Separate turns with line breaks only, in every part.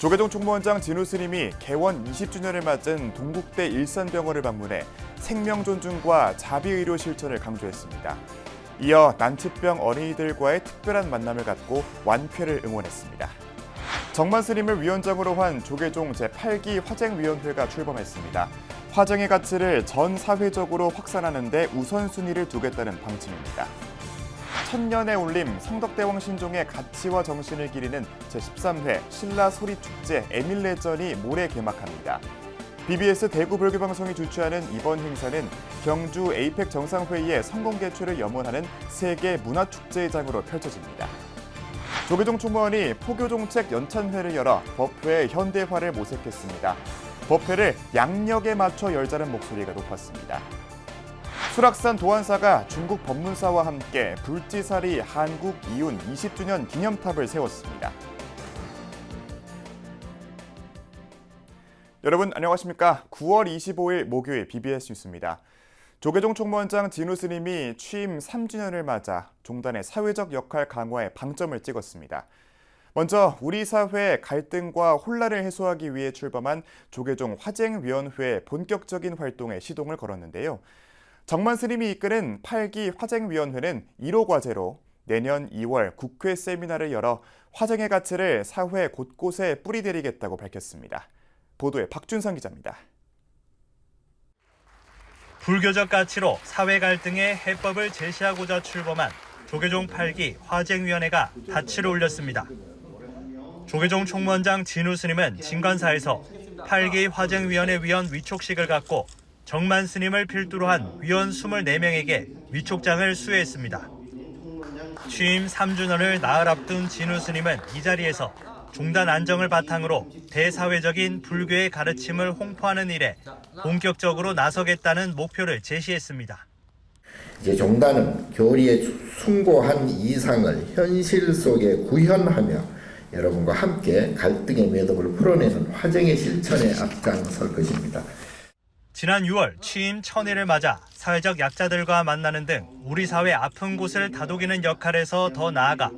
조계종 총무원장 진우 스님이 개원 20주년을 맞은 동국대 일산병원을 방문해 생명 존중과 자비의료 실천을 강조했습니다. 이어 난치병 어린이들과의 특별한 만남을 갖고 완쾌를 응원했습니다. 정만 스님을 위원장으로 한 조계종 제8기 화쟁위원회가 출범했습니다. 화쟁의 가치를 전 사회적으로 확산하는 데 우선순위를 두겠다는 방침입니다. 천년의 올림 성덕대왕 신종의 가치와 정신을 기리는 제13회 신라 소리축제 에밀레전이 모레 개막합니다. BBS 대구 불교방송이 주최하는 이번 행사는 경주 에이펙 정상회의의 성공 개최를 염원하는 세계 문화축제장으로 펼쳐집니다. 조계종 총무원이 포교정책 연찬회를 열어 법회의 현대화를 모색했습니다. 법회를 양력에 맞춰 열자는 목소리가 높았습니다. 수락산 도안사가 중국 법문사와 함께 불지살이 한국 이훈 20주년 기념탑을 세웠습니다. 여러분 안녕하십니까? 9월 25일 목요일 BBS 뉴스입니다. 조계종 총무원장 진우 스님이 취임 3주년을 맞아 종단의 사회적 역할 강화에 방점을 찍었습니다. 먼저 우리 사회의 갈등과 혼란을 해소하기 위해 출범한 조계종 화쟁위원회의 본격적인 활동에 시동을 걸었는데요. 정만 스님이 이끄는 8기 화쟁위원회는 1호 과제로 내년 2월 국회 세미나를 열어 화쟁의 가치를 사회 곳곳에 뿌리내리겠다고 밝혔습니다. 보도에 박준상 기자입니다.
불교적 가치로 사회 갈등의 해법을 제시하고자 출범한 조계종 8기 화쟁위원회가 닻을 올렸습니다. 조계종 총무원장 진우 스님은 진관사에서 8기 화쟁위원회 위원 위촉식을 갖고 정만 스님을 필두로 한 위원 24명에게 위촉장을 수여했습니다. 취임 3주년을 나흘 앞둔 진우 스님은 이 자리에서 종단 안정을 바탕으로 대사회적인 불교의 가르침을 홍보하는 일에 본격적으로 나서겠다는 목표를 제시했습니다.
이제 종단은 교리의 숭고한 이상을 현실 속에 구현하며 여러분과 함께 갈등의 매듭을 풀어내는 화쟁의 실천에 앞장설 것입니다.
지난 6월 취임 1000일을 맞아 사회적 약자들과 만나는 등 우리 사회 아픈 곳을 다독이는 역할에서 더 나아가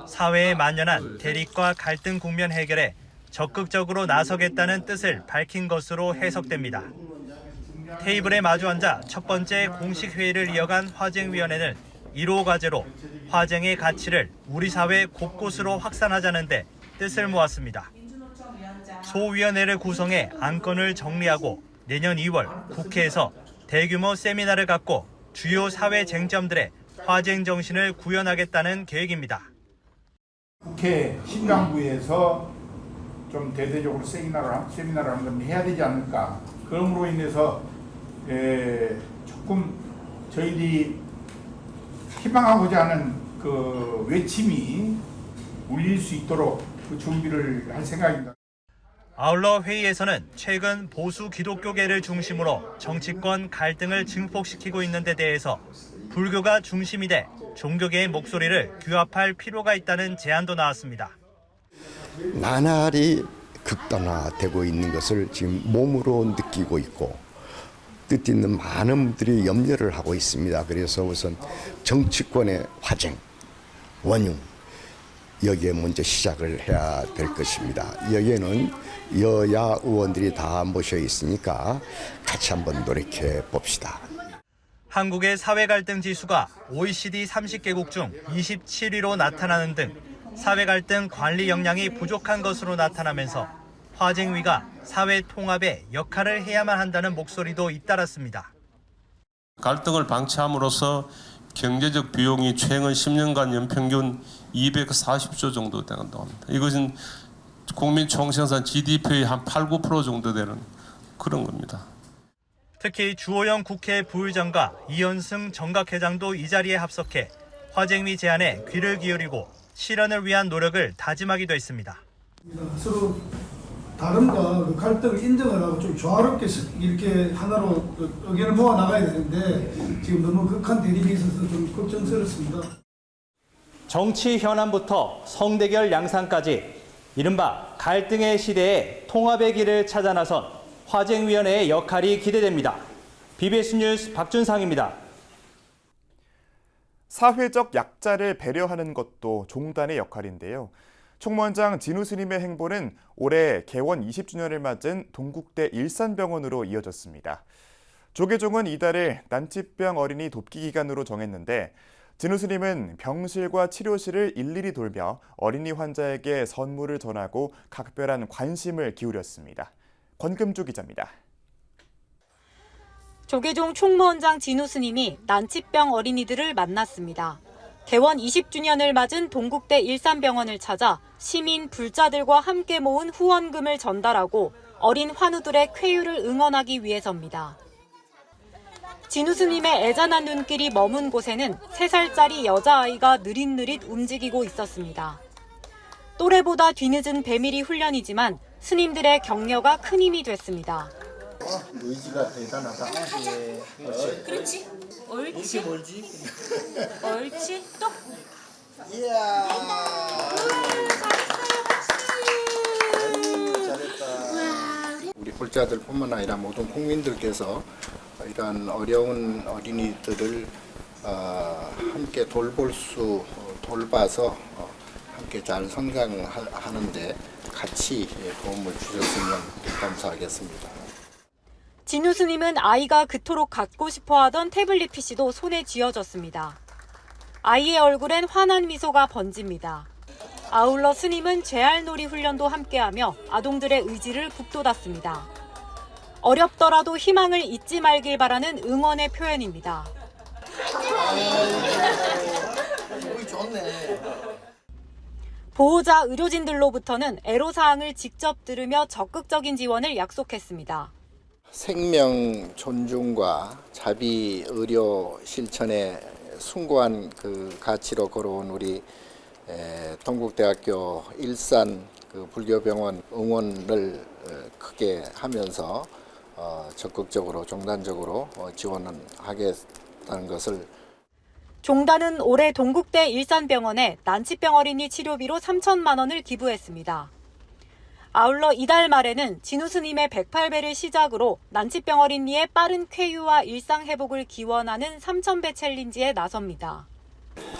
사회에 만연한 대립과 갈등 국면 해결에 적극적으로 나서겠다는 뜻을 밝힌 것으로 해석됩니다. 테이블에 마주 앉아 첫 번째 공식 회의를 이어간 화쟁위원회는 1호 과제로 화쟁의 가치를 우리 사회 곳곳으로 확산하자는 데 뜻을 모았습니다. 소위원회를 구성해 안건을 정리하고 내년 2월 국회에서 대규모 세미나를 갖고 주요 사회 쟁점들의 화쟁 정신을 구현하겠다는 계획입니다.
국회 신강부에서 좀 대대적으로 세미나를 한 번 해야 되지 않을까. 그럼으로 인해서 조금 저희들이 희망하고자 하는 그 외침이 울릴 수 있도록 그 준비를 할 생각입니다.
아울러 회의에서는 최근 보수 기독교계를 중심으로 정치권 갈등을 증폭시키고 있는 데 대해서 불교가 중심이 돼 종교계의 목소리를 규합할 필요가 있다는 제안도 나왔습니다.
나날이 극단화되고 있는 것을 지금 몸으로 느끼고 있고 뜻있는 많은 분들이 염려를 하고 있습니다. 그래서 우선 정치권의 화쟁, 원흉 여기에 먼저 시작을 해야 될 것입니다. 여기에는 여야 의원들이 다 모여 있으니까 같이 한번 노력해 봅시다.
한국의 사회 갈등 지수가 OECD 30개국 중 27위로 나타나는 등 사회 갈등 관리 역량이 부족한 것으로 나타나면서 화쟁위가 사회 통합의 역할을 해야만 한다는 목소리도 잇따랐습니다.
갈등을 방치함으로써 경제적 비용이 최근 10년간 연평균 240조 정도 된다고 합니다. 이것은 국민 총생산 GDP의 한 8, 9% 정도 되는 그런 겁니다.
특히 주호영 국회 부의장과 이현승 정각회장도 이 자리에 합석해 화쟁위 제안에 귀를 기울이고 실현을 위한 노력을 다짐하기도 했습니다.
서로 다름과 그 갈등을 인정을 하고 좀 조화롭게 이렇게 하나로 의견을 모아 나가야 되는데 지금 너무 극한 대립이 있어서 좀 걱정스럽습니다.
정치 현안부터 성대결 양상까지 이른바 갈등의 시대에 통합의 길을 찾아 나선 화쟁위원회의 역할이 기대됩니다. BBS 뉴스 박준상입니다.
사회적 약자를 배려하는 것도 종단의 역할인데요. 총무원장 진우 스님의 행보는 올해 개원 20주년을 맞은 동국대 일산병원으로 이어졌습니다. 조계종은 이달을 난치병 어린이 돕기 기간으로 정했는데 진우 스님은 병실과 치료실을 일일이 돌며 어린이 환자에게 선물을 전하고 각별한 관심을 기울였습니다. 권금주 기자입니다.
조계종 총무원장 진우 스님이 난치병 어린이들을 만났습니다. 개원 20주년을 맞은 동국대 일산병원을 찾아 시민 불자들과 함께 모은 후원금을 전달하고 어린 환우들의 쾌유를 응원하기 위해서입니다. 진우 스님의 애잔한 눈길이 머문 곳에는 3살짜리 여자아이가 느릿느릿 움직이고 있었습니다. 또래보다 뒤늦은 배밀이 훈련이지만 스님들의 격려가 큰 힘이 됐습니다.
의지가 대단하다.
그렇지. 옳지. 옳지. 또.
이야.
잘했어요.
우리 불자들뿐만 아니라 모든 국민들께서 이러한 어려운 어린이들을 함께 돌봐서 함께 잘 성장하는데 같이 도움을 주셨으면 감사하겠습니다.
진우 스님은 아이가 그토록 갖고 싶어하던 태블릿 PC도 손에 쥐어졌습니다. 아이의 얼굴엔 환한 미소가 번집니다. 아울러 스님은 재알놀이 훈련도 함께하며 아동들의 의지를 북돋았습니다. 어렵더라도 희망을 잊지 말길 바라는 응원의 표현입니다. 보호자 의료진들로부터는 애로사항을 직접 들으며 적극적인 지원을 약속했습니다.
생명 존중과 자비 의료 실천에 숭고한 그 가치로 걸어온 우리 동국대학교 일산 불교병원 응원을 크게 하면서 적극적으로 종단적으로 지원은 하겠다는 것을.
종단은 올해 동국대 일산병원에 난치병 어린이 치료비로 3천만 원을 기부했습니다. 아울러 이달 말에는 진우 스님의 108배를 시작으로 난치병 어린이의 빠른 쾌유와 일상 회복을 기원하는 3,000배 챌린지에 나섭니다.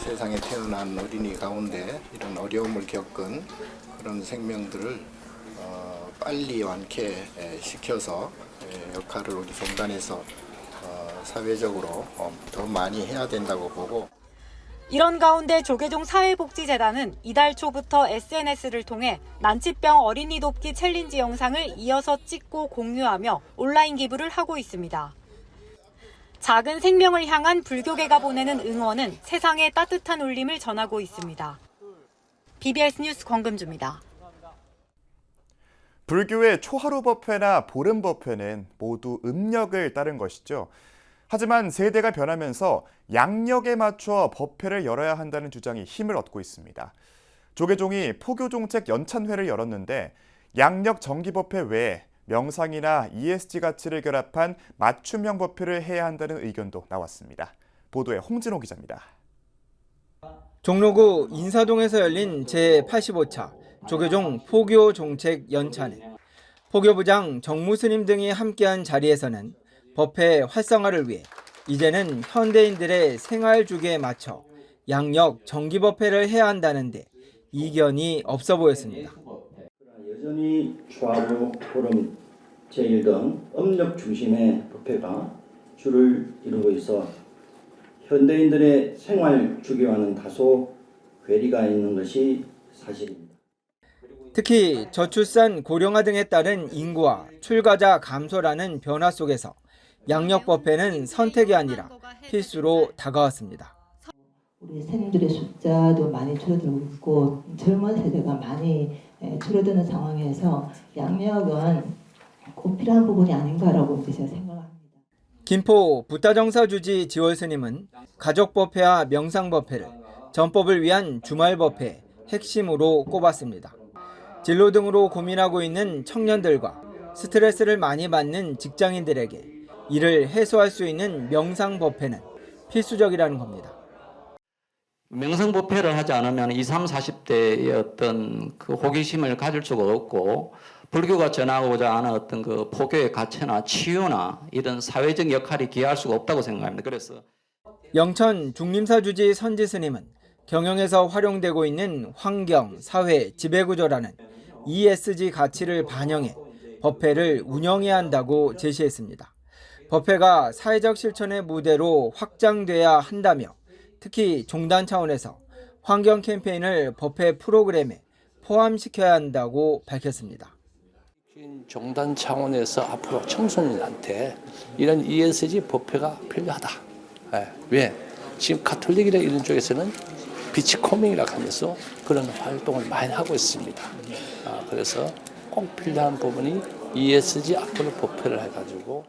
세상에 태어난 어린이 가운데 이런 어려움을 겪은 그런 생명들을 빨리 완쾌시켜서 역할을 우리 종단에서 사회적으로 더 많이 해야 된다고 보고.
이런 가운데 조계종 사회복지재단은 이달 초부터 SNS를 통해 난치병 어린이 돕기 챌린지 영상을 이어서 찍고 공유하며 온라인 기부를 하고 있습니다. 작은 생명을 향한 불교계가 보내는 응원은 세상에 따뜻한 울림을 전하고 있습니다. BBS 뉴스 권금주입니다.
불교의 초하루 법회나 보름 법회는 모두 음력을 따른 것이죠. 하지만 세대가 변하면서 양력에 맞춰 법회를 열어야 한다는 주장이 힘을 얻고 있습니다. 조계종이 포교종책 연찬회를 열었는데 양력 정기법회 외에 명상이나 ESG 가치를 결합한 맞춤형 법회를 해야 한다는 의견도 나왔습니다. 보도에 홍진호 기자입니다.
종로구 인사동에서 열린 제85차 조계종 포교종책 연찬회. 포교부장 정무스님 등이 함께한 자리에서는 법회 활성화를 위해 이제는 현대인들의 생활 주기에 맞춰 양력 정기법회를 해야 한다는데 이견이 없어 보였습니다.
여전히 초하루, 보름, 제일 등 음력 중심의 법회가 주를 이루고 있어 현대인들의 생활 주기와는 다소 괴리가 있는 것이 사실입니다.
특히 저출산 고령화 등에 따른 인구와 출가자 감소라는 변화 속에서 양력 법회는 선택이 아니라 필수로 다가왔습니다.
우리 스님들의 숫자도 많이 줄어들고 있고 젊은 세대가 많이 줄어드는 상황에서 양력은 꼭 필요한 부분이 아닌가라고 제가 생각합니다.
김포 부타정사 주지 지월 스님은 가족법회와 명상법회를 전법을 위한 주말법회의 핵심으로 꼽았습니다. 진로 등으로 고민하고 있는 청년들과 스트레스를 많이 받는 직장인들에게 이를 해소할 수 있는 명상법회는 필수적이라는 겁니다.
명상법회를 하지 않으면 20, 30대의 어떤 그 호기심을 가질 수가 없고 불교가 전하고자 하는 어떤 그 포교의 가치나 치유나 이런 사회적 역할이 기여할 수가 없다고 생각합니다. 그래서
영천 중림사 주지 선지 스님은 경영에서 활용되고 있는 환경, 사회, 지배구조라는 ESG 가치를 반영해 법회를 운영해야 한다고 제시했습니다. 법회가 사회적 실천의 무대로 확장돼야 한다며 특히 종단 차원에서 환경 캠페인을 법회 프로그램에 포함시켜야 한다고 밝혔습니다.
종단 차원에서 앞으로 청소년한테 이런 ESG 법회가 필요하다. 왜? 지금 가톨릭이나 이런 쪽에서는 비치코밍이라고 하면서 그런 활동을 많이 하고 있습니다. 그래서 꼭 필요한 부분이 ESG 앞으로 법회를 해가지고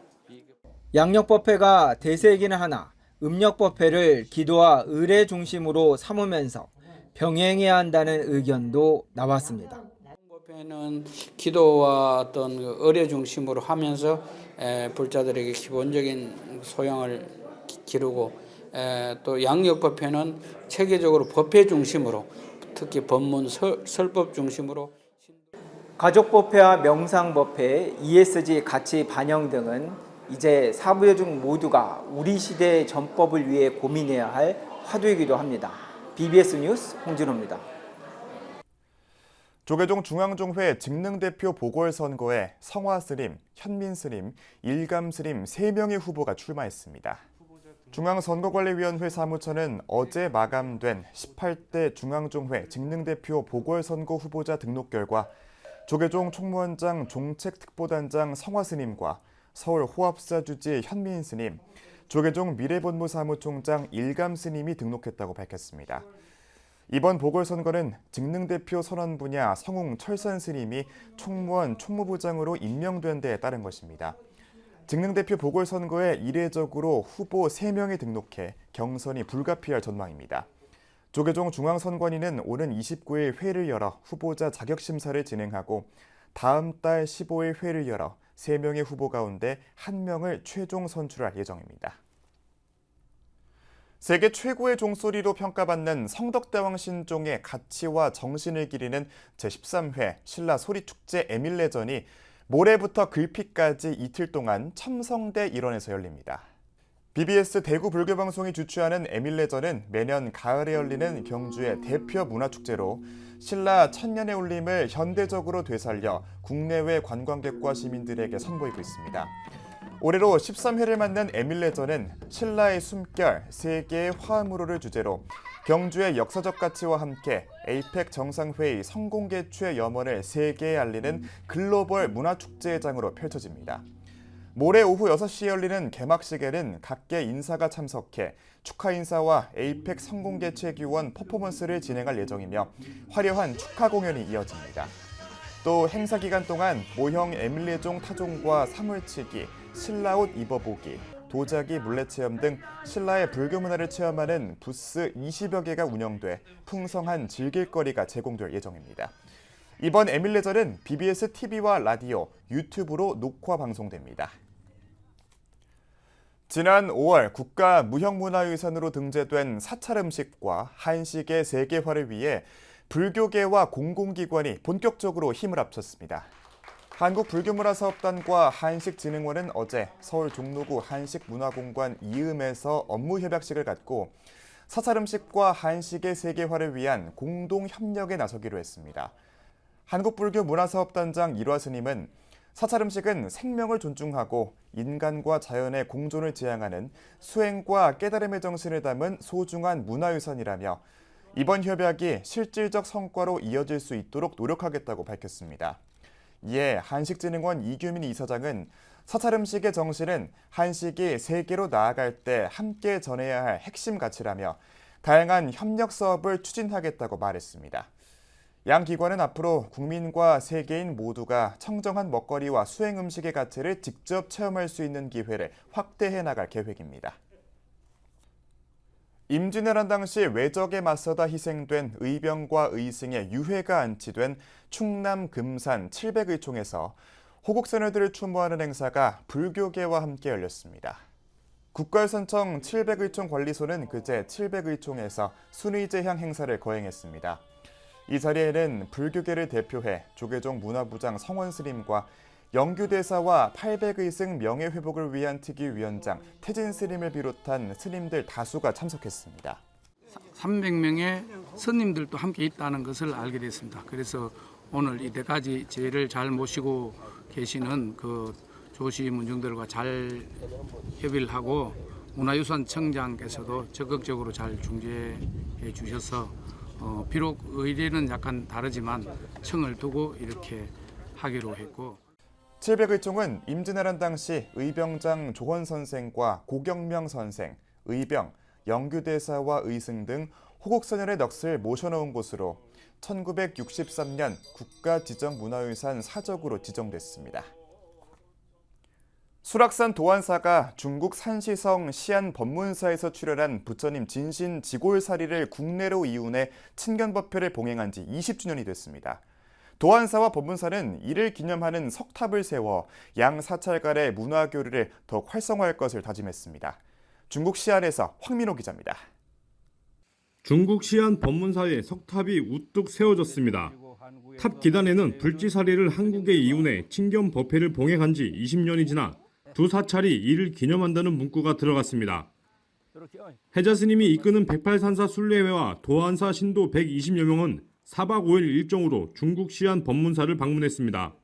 양력법회가 대세이기는 하나 음력법회를 기도와 의례 중심으로 삼으면서 병행해야 한다는 의견도 나왔습니다.
법회는 기도와 어떤 의례 중심으로 하면서 불자들에게 기본적인 소양을 기르고 또 양력법회는 체계적으로 법회 중심으로 특히 법문 설법 중심으로
가족법회와 명상법회, ESG 가치 반영 등은 이제 사부여중 모두가 우리 시대의 전법을 위해 고민해야 할 화두이기도 합니다. BBS 뉴스 홍진호입니다.
조계종 중앙종회 직능대표 보궐선거에 성화스님, 현민스님, 일감스님 3명의 후보가 출마했습니다. 중앙선거관리위원회 사무처는 어제 마감된 18대 중앙종회 직능대표 보궐선거 후보자 등록 결과 조계종 총무원장 종책특보단장 성화스님과 서울 호합사주지 현민스님, 조계종 미래본부사무총장 일감스님이 등록했다고 밝혔습니다. 이번 보궐선거는 직능대표 선언 분야 성웅 철선스님이 총무원 총무부장으로 임명된 데에 따른 것입니다. 직능대표 보궐선거에 이례적으로 후보 3명이 등록해 경선이 불가피할 전망입니다. 조계종 중앙선관위는 오는 29일 회의를 열어 후보자 자격심사를 진행하고 다음 달 15일 회의를 열어 3명의 후보 가운데 1명을 최종 선출할 예정입니다. 세계 최고의 종소리로 평가받는 성덕대왕 신종의 가치와 정신을 기리는 제13회 신라 소리축제 에밀레전이 모레부터 글피까지 이틀 동안 첨성대 일원에서 열립니다. BBS 대구 불교방송이 주최하는 에밀레전은 매년 가을에 열리는 경주의 대표 문화축제로 신라 천년의 울림을 현대적으로 되살려 국내외 관광객과 시민들에게 선보이고 있습니다. 올해로 13회를 맞는 에밀레전은 신라의 숨결, 세계의 화음으로를 주제로 경주의 역사적 가치와 함께 에이펙 정상회의 성공개최 염원을 세계에 알리는 글로벌 문화축제장으로 펼쳐집니다. 모레 오후 6시에 열리는 개막식에는 각계 인사가 참석해 축하 인사와 에이펙 성공개최 기원 퍼포먼스를 진행할 예정이며 화려한 축하 공연이 이어집니다. 또 행사 기간 동안 모형 에밀레종 타종과 사물치기, 신라옷 입어보기, 도자기 물레체험 등 신라의 불교 문화를 체험하는 부스 20여 개가 운영돼 풍성한 즐길거리가 제공될 예정입니다. 이번 에밀레전은 BBS TV와 라디오, 유튜브로 녹화 방송됩니다. 지난 5월 국가 무형문화유산으로 등재된 사찰음식과 한식의 세계화를 위해 불교계와 공공기관이 본격적으로 힘을 합쳤습니다. 한국불교문화사업단과 한식진흥원은 어제 서울 종로구 한식문화공관 이음에서 업무협약식을 갖고 사찰음식과 한식의 세계화를 위한 공동협력에 나서기로 했습니다. 한국불교문화사업단장 일화스님은 사찰음식은 생명을 존중하고 인간과 자연의 공존을 지향하는 수행과 깨달음의 정신을 담은 소중한 문화유산이라며 이번 협약이 실질적 성과로 이어질 수 있도록 노력하겠다고 밝혔습니다. 이에 한식진흥원 이규민 이사장은 사찰음식의 정신은 한식이 세계로 나아갈 때 함께 전해야 할 핵심 가치라며 다양한 협력 사업을 추진하겠다고 말했습니다. 양 기관은 앞으로 국민과 세계인 모두가 청정한 먹거리와 수행 음식의 가치를 직접 체험할 수 있는 기회를 확대해 나갈 계획입니다. 임진왜란 당시 외적에 맞서다 희생된 의병과 의승의 유해가 안치된 충남 금산 700의총에서 호국선열들을 추모하는 행사가 불교계와 함께 열렸습니다. 국가유산청 700의총 관리소는 그제 700의총에서 순의제향 행사를 거행했습니다. 이 자리에는 불교계를 대표해 조계종 문화부장 성원스님과 영규대사와 800의승 명예회복을 위한 특위위원장 태진스님을 비롯한 스님들 다수가 참석했습니다.
300명의 스님들도 함께 있다는 것을 알게 됐습니다. 그래서 오늘 이때까지 저희를 잘 모시고 계시는 그 조시 문중들과 잘 협의를 하고 문화유산청장께서도 적극적으로 잘 중재해 주셔서 비록 의례는 약간 다르지만 청을 두고 이렇게 하기로 했고
700의총은 임진왜란 당시 의병장 조헌 선생과 고경명 선생, 의병, 영규대사와 의승 등 호국선열의 넋을 모셔놓은 곳으로 1963년 국가지정문화유산 사적으로 지정됐습니다. 수락산 도안사가 중국 산시성 시안 법문사에서 출연한 부처님 진신 지골사리를 국내로 이윤해 친견법회를 봉행한 지 20주년이 됐습니다. 도안사와 법문사는 이를 기념하는 석탑을 세워 양 사찰간의 문화교류를 더욱 활성화할 것을 다짐했습니다. 중국 시안에서 황민호 기자입니다.
중국 시안 법문사에 석탑이 우뚝 세워졌습니다. 탑 기단에는 불지사리를 한국에 이윤해 친견법회를 봉행한 지 20년이 지나 두 사찰이 이를 기념한다는 문구가 들어갔습니다. 해자 스님이 이끄는 108산사 순례회와 도안사 신도 120여 명은 4박 5일 일정으로 중국 시안 법문사를 방문했습니다.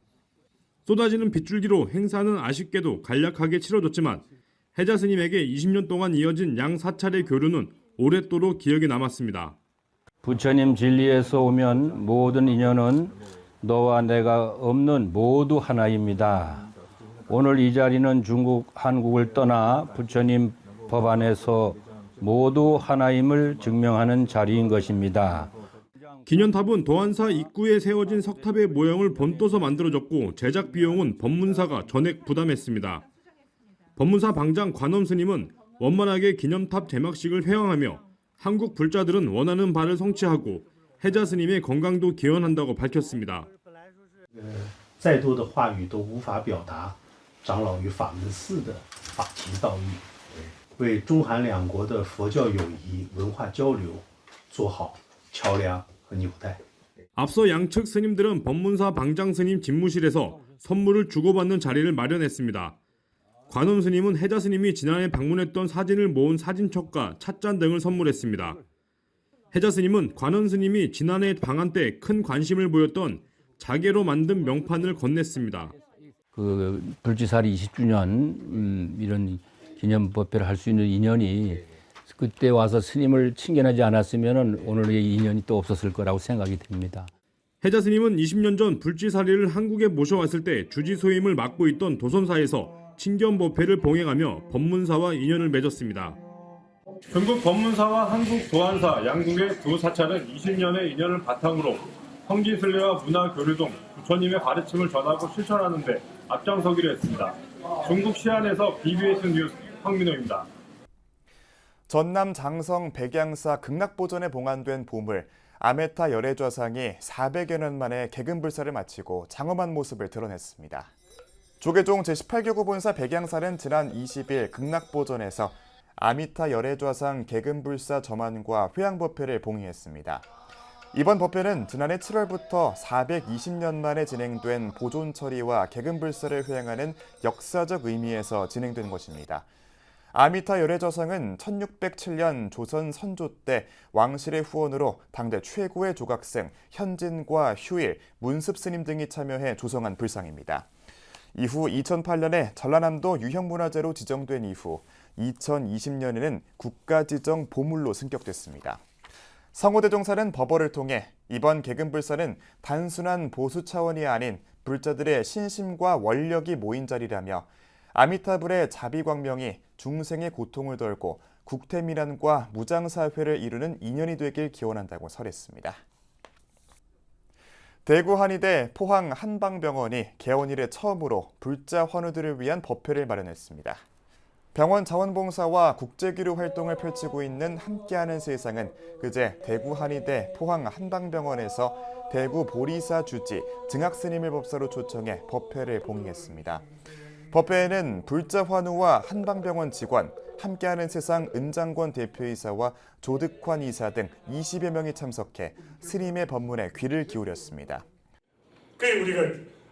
쏟아지는 빗줄기로 행사는 아쉽게도 간략하게 치러졌지만 해자 스님에게 20년 동안 이어진 양 사찰의 교류는 오랫도록 기억에 남았습니다.
부처님 진리에서 오면 모든 인연은 너와 내가 없는 모두 하나입니다. 오늘 이 자리는 중국, 한국을 떠나 부처님 법 안에서 모두 하나임을 증명하는 자리인 것입니다.
기년탑은 도안사 입구에 세워진 석탑의 모형을 본떠서 만들어졌고 제작 비용은 법문사가 전액 부담했습니다. 법문사 방장 관엄 스님은 원만하게 기념탑 제막식을 회왕하며 한국 불자들은 원하는 바를 성취하고 해자 스님의 건강도 기원한다고 밝혔습니다.
再多的话语都无法表达长老与法门寺的法情道义，为中韩两国的佛教友谊文化交流做好桥梁和纽带。
앞서 양측 스님들은 법문사 방장 스님 집무실에서 선물을 주고받는 자리를 마련했습니다. 관엄 스님은 해자 스님이 지난해 방문했던 사진을 모은 사진첩과 찻잔 등을 선물했습니다. 해자 스님은 관엄 스님이 지난해 방한 때 큰 관심을 보였던 자개로 만든 명판을 건넸습니다.
그 불지사리 20주년 이런 기념법회를 할 수 있는 인연이 그때 와서 스님을 친견하지 않았으면 오늘의 인연이 또 없었을 거라고 생각이 됩니다.
해자 스님은 20년 전 불지사리를 한국에 모셔왔을 때 주지소임을 맡고 있던 도선사에서 친견법회를 봉행하며 법문사와 인연을 맺었습니다. 중국 법문사와 한국 도안사 양국의 두 사찰은 20년의 인연을 바탕으로 성지순례와 문화교류 등 부처님의 가르침을 전하고 실천하는 데 앞장서기로 했습니다. 중국 시안에서 BBS 뉴스 황민호입니다.
전남 장성 백양사 극락보전에 봉안된 보물 아메타 열애좌상이 400여 년 만에 개근불사를 마치고 장엄한 모습을 드러냈습니다. 조계종 제18교구 본사 백양사는 지난 20일 극락보전에서 아미타 열애좌상 개근불사 점안과 회양법회를 봉행했습니다. 이번 법회는 지난해 7월부터 420년 만에 진행된 보존 처리와 개근불사를 회양하는 역사적 의미에서 진행된 것입니다. 아미타 열애좌상은 1607년 조선 선조 때 왕실의 후원으로 당대 최고의 조각생 현진과 휴일, 문습 스님 등이 참여해 조성한 불상입니다. 이후 2008년에 전라남도 유형문화재로 지정된 이후 2020년에는 국가지정 보물로 승격됐습니다. 성호대종사는 법어를 통해 이번 개근불사는 단순한 보수 차원이 아닌 불자들의 신심과 원력이 모인 자리라며 아미타불의 자비광명이 중생의 고통을 덜고 국태민안과 무장사회를 이루는 인연이 되길 기원한다고 설했습니다. 대구 한의대 포항 한방병원이 개원 이래 처음으로 불자 환우들을 위한 법회를 마련했습니다. 병원 자원봉사와 국제교류 활동을 펼치고 있는 함께하는 세상은 그제 대구 한의대 포항 한방병원에서 대구 보리사 주지 증학스님을 법사로 초청해 법회를 봉행했습니다. 법회에는 불자 환우와 한방병원 직원, 함께하는 세상 은장권 대표이사와 조득환 이사 등 20여 명이 참석해 스님의 법문에 귀를 기울였습니다.
우리가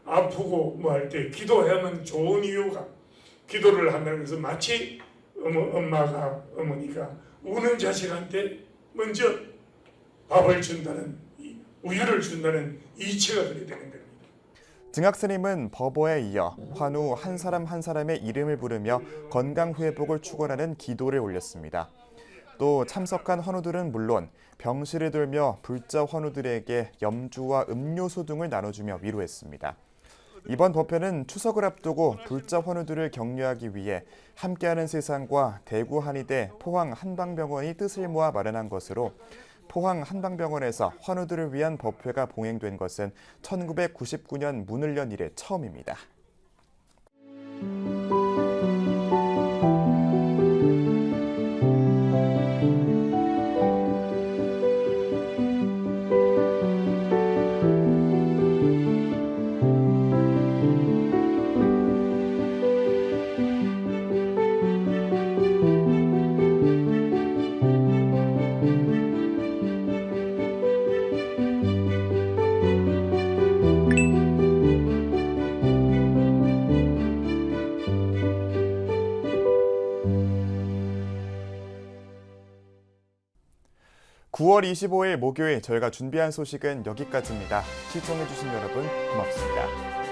아프고 뭐 할 때 기도하면 좋은 이유가 기도를 한다는 것은 마치 어머니가 우는 자식한테 먼저 밥을 준다는, 우유를 준다는 이치가 그리 되는 겁니다.
증학스님은 법어에 이어 환우 한 사람 한 사람의 이름을 부르며 건강 회복을 축원하는 기도를 올렸습니다. 또 참석한 환우들은 물론 병실을 돌며 불자 환우들에게 염주와 음료수 등을 나눠주며 위로했습니다. 이번 법회는 추석을 앞두고 불자 환우들을 격려하기 위해 함께하는 세상과 대구 한의대 포항 한방병원이 뜻을 모아 마련한 것으로 포항 한방병원에서 환우들을 위한 법회가 봉행된 것은 1999년 문을 연 이래 처음입니다. (9월 25일) 목요일 저희가 준비한 소식은 여기까지입니다. 시청해주신 여러분 고맙습니다.